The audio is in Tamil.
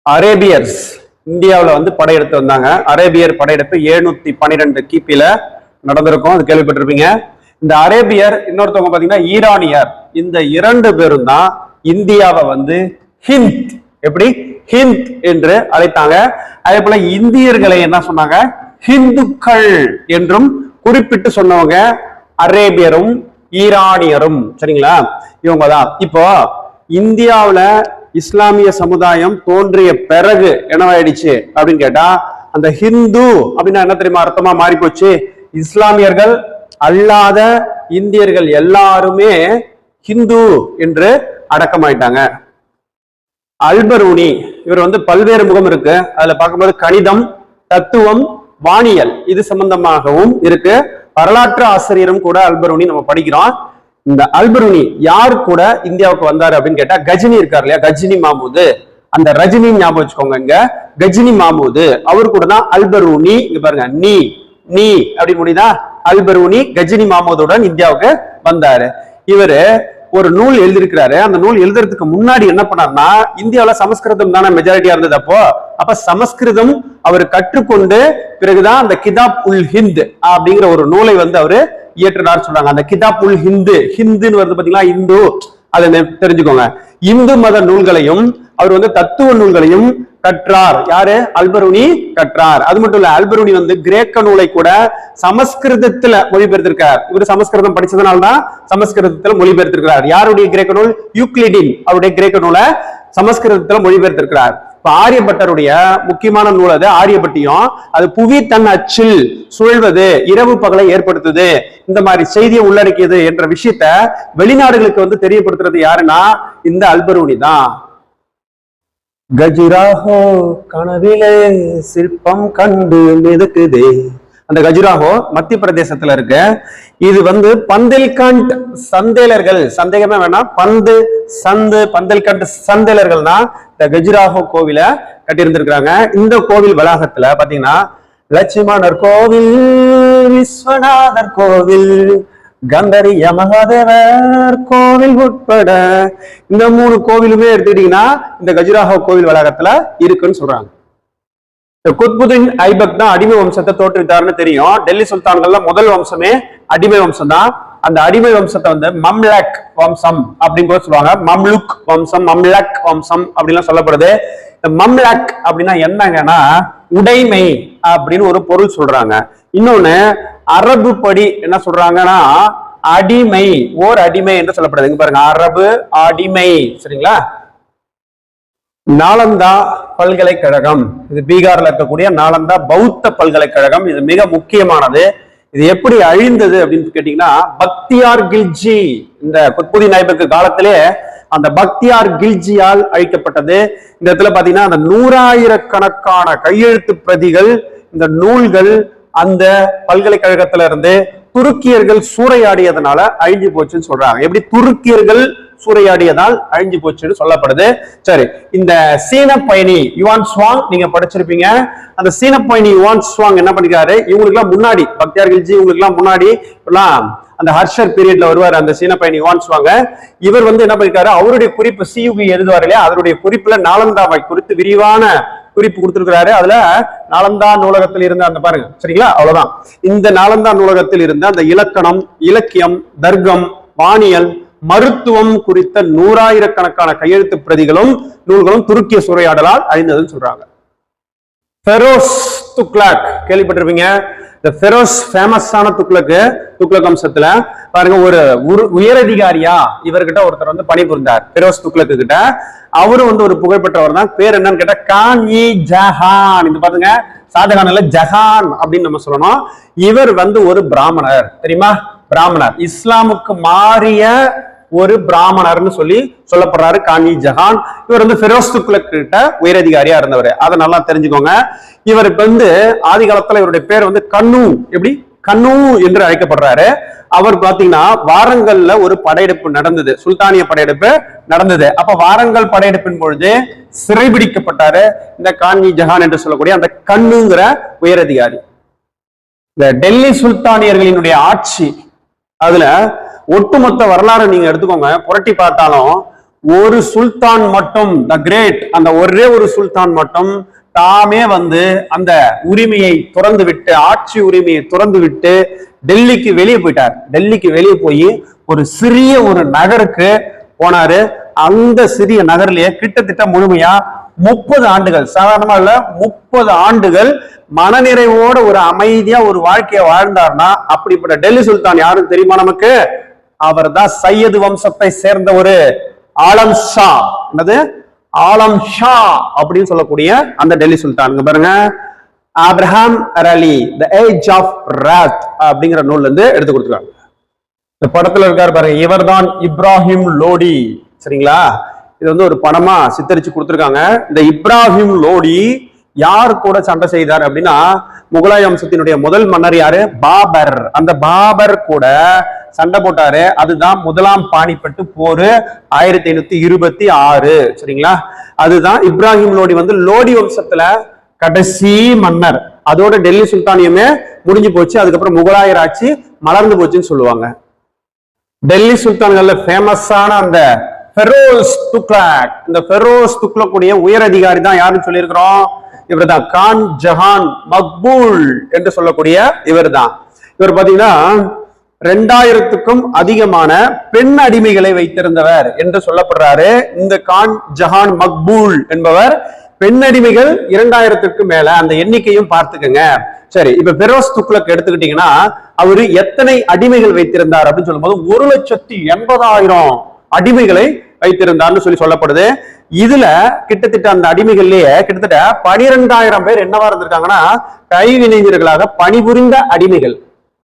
அரேபியர்ஸ் இந்தியாவில் வந்து படையெடுத்து வந்தாங்க. அரேபியர் படையெடுப்பு 712 கிபில நடந்திருக்கும், அது கேள்விப்பட்டிருப்பீங்க. இந்த அரேபியர் இன்னொருத்தவங்க பாத்தீங்கன்னா ஈரானியர். இந்த 2 பேரும் தான் இந்தியாவை வந்து ஹிந்த், எப்படி ஹிந்த் என்று அழைத்தாங்க. அதே போல இந்தியர்களை என்ன சொன்னாங்க, ஹிந்துக்கள் என்றும் குறிப்பிட்டு சொன்னவங்க அரேபியரும் ஈரானியரும். சரிங்களா, இவங்க தான். இப்போ இந்தியாவுல இஸ்லாமிய சமுதாயம் தோன்றிய பிறகு என்னவாயிடுச்சு அப்படின்னு கேட்டா, அந்த ஹிந்து அப்படின்னா என்ன தெரியுமா அர்த்தமா மாறி போச்சு. இஸ்லாமியர்கள் அல்லாத இந்தியர்கள் எல்லாருமே ஹிந்து என்று அடக்கமாயிட்டாங்க. அல்பரூனி இவர் வந்து பல்வேறு முகம் இருக்கு. அதுல பார்க்கும்போது கணிதம், தத்துவம், வானியல் இது சம்பந்தமாகவும் இருக்கு. வரலாற்று ஆசிரியரும் கூட அல்பரூனி நம்ம படிக்கிறோம். இந்த அல்பரூனி யார் கூட இந்தியாவுக்கு வந்தாரு அப்படின்னு கேட்டா, கஜினி இருக்காரு இல்லையா, கஜினி மாமூது, அந்த ரஜினி ஞாபகம் வச்சுக்கோங்க. இங்க கஜினி மாமூது அவர் கூட தான் அல்பரூனி. இங்க பாருங்க, நீ நீ அப்படி முடியுதா, அல்பரூனி கஜினி மாமூதுடன் இந்தியாவுக்கு வந்தாரு. இவரு ஒரு நூல் எழுதியிருக்கிறாரு. அந்த நூல் எழுதுறதுக்கு முன்னாடி என்ன பண்ணாருன்னா, இந்தியாவில சமஸ்கிருதம் தானே மெஜாரிட்டியா இருந்தது. அப்ப சமஸ்கிருதம் அவர் கற்றுக்கொண்டு பிறகுதான் அந்த கிதாப் உல் ஹிந்த் அப்படிங்கிற ஒரு நூலை வந்து அவரு இயற்றினார் சொல்றாங்க. அந்த கிதாப் உல் ஹிந்து, ஹிந்துன்னு வருது பாத்தீங்களா, இந்து, அதை தெரிஞ்சுக்கோங்க. இந்து மத நூல்களையும் அவர் வந்து தத்துவ நூல்களையும் கற்றார். யாரு, அல்பரூனி கற்றார். அது மட்டும் இல்ல, அல்பரூனி வந்து கிரேக்க நூலை கூட சமஸ்கிருதத்துல மொழிபெயர்த்திருக்கார். இவர் சமஸ்கிருதம் படிச்சதுனால்தான் சமஸ்கிருதத்துல மொழிபெயர்த்திருக்கிறார். யாருடைய கிரேக்க நூல், யூக்ளிடின், அவருடைய கிரேக்க நூலை சமஸ்கிருதத்துல மொழிபெயர்த்திருக்கிறார். இப்ப ஆரியப்பட்டருடைய முக்கியமான நூல் அது ஆரியப்பட்டியம். அது புவி தன் அச்சில் சுழல்வது, இரவு பகலை ஏற்படுத்துது, இந்த மாதிரி செய்தியை உள்ளடக்கியது என்ற விஷயத்த வெளிநாடுகளுக்கு வந்து தெரியப்படுத்துறது யாருன்னா இந்த அல்பரூனி தான். கஜுராஹோ கனவிலே சிற்பம் கண்டு மிதக்குதே, அந்த கஜுராஹோ மத்திய பிரதேசத்துல இருக்கு. இது வந்து பந்தல்கண்ட் சந்தேலர்கள், சந்தேகமே வேணாம், பந்தல்கண்ட் சந்தேலர்கள் தான் இந்த கஜுராஹோ கோவிலை கட்டியிருந்திருக்கிறாங்க. இந்த கோவில் வளாகத்துல பாத்தீங்கன்னா லட்சுமணர் கோவில், விஸ்வநாதர் கோவில், கந்தரிய மகாதேவர் கோவில் உட்பட இந்த 3 கோவிலுமே எடுத்துக்கிட்டீங்கன்னா இந்த கஜுராஹோ கோவில் வளாகத்துல இருக்குன்னு சொல்றாங்க. குத்புதீன் ஐபக் தான் அடிமை வம்சத்தை தோற்றுவித்தாருன்னு தெரியும். டெல்லி சுல்தான்கள்ல முதல் வம்சமே அடிமை வம்சம் தான். அந்த அடிமை வம்சத்தை வந்து மம்லக் வம்சம் அப்படின்னு கூட சொல்லுவாங்க. மம்லுக் வம்சம், மம்லக் வம்சம் அப்படின்லாம் சொல்லப்படுது. இந்த மம்லக் அப்படின்னா என்னங்கன்னா உடைமை அப்படின்னு ஒரு பொருள் சொல்றாங்க. இன்னொன்னு அரபு படி என்ன சொல்றாங்கன்னா அடிமை, ஓர் அடிமை என்று சொல்லப்படுது. இங்க பாருங்க, அரபு அடிமை. சரிங்களா, நாலந்தா பல்கலைக்கழகம், இது பீகார்ல இருக்கக்கூடிய நாலந்தா பௌத்த பல்கலைக்கழகம். இது மிக முக்கியமானது. இது எப்படி அழிந்தது அப்படின்னு கேட்டீங்கன்னா, பக்தியார் கில்ஜி, இந்த குத்புதீன் ஐபக் காலத்திலே அந்த பக்தியார் கில்ஜியால் அழிக்கப்பட்டது. இந்த இடத்துல பாத்தீங்கன்னா அந்த 100,000கணக்கான கையெழுத்து பிரதிகள், இந்த நூல்கள் அந்த பல்கலைக்கழகத்துல இருந்து துருக்கியர்கள் சூறையாடியதனால அழிஞ்சு போச்சுன்னு சொல்றாங்க. எப்படி துருக்கியர்கள் சூறையாடியதால் அழிஞ்சு போச்சுன்னு சொல்லப்படுது. சரி, இந்த சீன பயணி யுவான் சுவாங் நீங்க படிச்சிருப்பீங்க. அந்த சீன பயணி யுவான் சுவாங் என்ன பண்ணிருக்காரு, இவங்களுக்கு எல்லாம் முன்னாடி, பக்தியார் கில்ஜி இவங்களுக்கு எல்லாம் முன்னாடி அந்த ஹர்ஷர் பீரியட்ல வருவார் அந்த சீன பயணி யுவான் சுவாங்க. இவர் வந்து என்ன பண்ணிருக்காரு, அவருடைய குறிப்பு சியுகி எழுதுவார் இல்லையா, அதனுடைய குறிப்புல நாலந்தாவை குறித்து விரிவான குறிப்பு கொடுத்திருக்கிறாரு. அதுல நாலந்தா நூலகத்தில் இருந்த அந்த பாருங்க, சரிங்களா, அவ்வளவுதான். இந்த நாலந்தா நூலகத்தில் இருந்த அந்த இலக்கணம், இலக்கியம், தர்க்கம், வானியல், மருத்துவம் குறித்த 100,000கணக்கான கையெழுத்து பிரதிகளும் நூல்களும் துருக்கிய சூறையாடலால் அழிந்ததுன்னு சொல்றாங்க. ஃபெரோஸ் துக்ளக் கேள்விப்பட்டிருப்பீங்க. இந்த ஃபெரோஸ் ஃபேமஸான துக்ளக் வம்சத்துல பாருங்க, ஒரு உயரதிகாரியா இவர்கிட்ட ஒருத்தர் வந்து பணிபுரிந்தார், ஃபெரோஸ் துக்ளக் கிட்ட. அவரும் வந்து ஒரு புகழ்பெற்றவர் தான். பேர் என்னன்னு கேட்டா கான் இ ஜஹான். இது பாருங்க, ஷாஜஹான் இல்ல, ஜஹான் அப்படின்னு நம்ம சொல்லணும். இவர் வந்து ஒரு பிராமணர், தெரியுமா, பிராமணர், இஸ்லாமுக்கு மாறிய ஒரு பிராமணர்னு சொல்லப்படுறாரு கான் இ ஜஹான். இவர் வந்து ஃபெரோஸ் துக்ளக் கிட்ட உயரதிகாரியா இருந்தவர். அதை நல்லா தெரிஞ்சுக்கோங்க. இவருக்கு வந்து ஆதி காலத்துல இவருடைய பேர் வந்து கண்ணு, எப்படி கண்ணு என்று அழைக்கப்படுறாரு. அவர் பாத்தீங்கன்னா வாரங்கள்ல ஒரு படையெடுப்பு நடந்தது, சுல்தானிய படையெடுப்பு நடந்தது. அப்ப வாரங்கல் படையெடுப்பின் பொழுது சிறைபிடிக்கப்பட்டாரு இந்த கான் இ ஜஹான் என்று சொல்லக்கூடிய அந்த கண்ணுங்கிற உயரதிகாரி. இந்த டெல்லி சுல்தானியர்களினுடைய ஆட்சி, அதுல ஒட்டுமொத்த வரலாறு நீங்க எடுத்துக்கோங்க, புரட்டி பார்த்தாலும் ஒரு சுல்தான் மட்டும் த கிரேட், அந்த ஒரே ஒரு சுல்தான் மட்டும் தாமே வந்து அந்த உரிமையை துறந்து விட்டு, ஆட்சி உரிமையை துறந்து விட்டு டெல்லிக்கு வெளியே போயிட்டார். டெல்லிக்கு வெளியே போய் ஒரு சிறிய ஒரு நகருக்கு போனாரு. அந்த சிறிய நகர்லயே கிட்டத்தட்ட முழுமையா 30 ஆண்டுகள், சாதாரணமா இல்ல 30 ஆண்டுகள் மனநிறைவோட ஒரு அமைதியா ஒரு வாழ்க்கையை வாழ்ந்தார்னா அப்படிப்பட்ட டெல்லி சுல்தான் யாரும் தெரியுமா நமக்கு? அவர் தான் சையது வம்சத்தை சேர்ந்த ஒரு ஆலம் ஷா. என்னது? ஆலம் ஷா அப்படின்னு சொல்லக்கூடிய அந்த டெல்லி சுல்தான். பாருங்க, ஆப்ரஹாம் அரலி தி ஏஜ் ஆஃப் ராத் அப்படிங்கிற நூல்ல இருந்து எடுத்து கொடுத்துருக்காங்க. இந்த படத்துல இருக்காரு பாருங்க, இவர்தான் இப்ராஹிம் லோடி. சரிங்களா? இது வந்து ஒரு படமா சித்தரிச்சு கொடுத்துருக்காங்க. இந்த இப்ராஹிம் லோடி யார் கூட சண்டை செய்தார் அப்படின்னா, முகலாய வம்சத்தினுடைய முதல் மன்னர் யாரு? பாபர். அந்த பாபர் கூட சண்டை போட்டாரு. அதுதான் முதலாம் பானிப்பட்டு போர் 1526. சரிங்களா? அதுதான் இப்ராஹிம் லோடி வந்து லோடி வம்சத்துல கடைசி மன்னர். அதோட டெல்லி சுல்தானியமே முடிஞ்சு போச்சு. அதுக்கப்புறம் முகலாயர் ஆட்சி மலர்ந்து போச்சுன்னு சொல்லுவாங்க. டெல்லி சுல்தான்கள்ல ஃபேமஸான அந்த ஃபெரோஸ் துக்ளக், இந்த ஃபெரோஸ் துக்ளக்குடைய உயர் அதிகாரி தான் யாருன்னு சொல்லியிருக்கிறோம்? இவர் தான் கான் ஜஹான் மக்பூல் என்று சொல்லக்கூடிய இவர் தான். இவர் பாத்தீங்கன்னா 2000க்கும் அதிகமான பெண் அடிமைகளை வைத்திருந்தவர் என்று சொல்லப்படுறாரு. இந்த கான் ஜஹான் மக்பூல் என்பவர் பெண் அடிமைகள் 2000க்கும் மேல, அந்த எண்ணிக்கையும் பார்த்துக்கங்க. சரி, இப்ப ஃபெரோஸ் துக்ளக் எடுத்துக்கிட்டீங்கன்னா அவரு எத்தனை அடிமைகள் வைத்திருந்தார் அப்படின்னு சொல்லும்போது 1,80,000 அடிமைகளை வைத்திருந்தார்னு சொல்லப்படுது. இதுல கிட்டத்தட்ட அந்த அடிமைகள்லயே கிட்டத்தட்ட 12,000 பேர் என்னவா இருந்திருக்காங்கன்னா கைவினைஞர்களாக பணிபுரிந்த அடிமைகள்.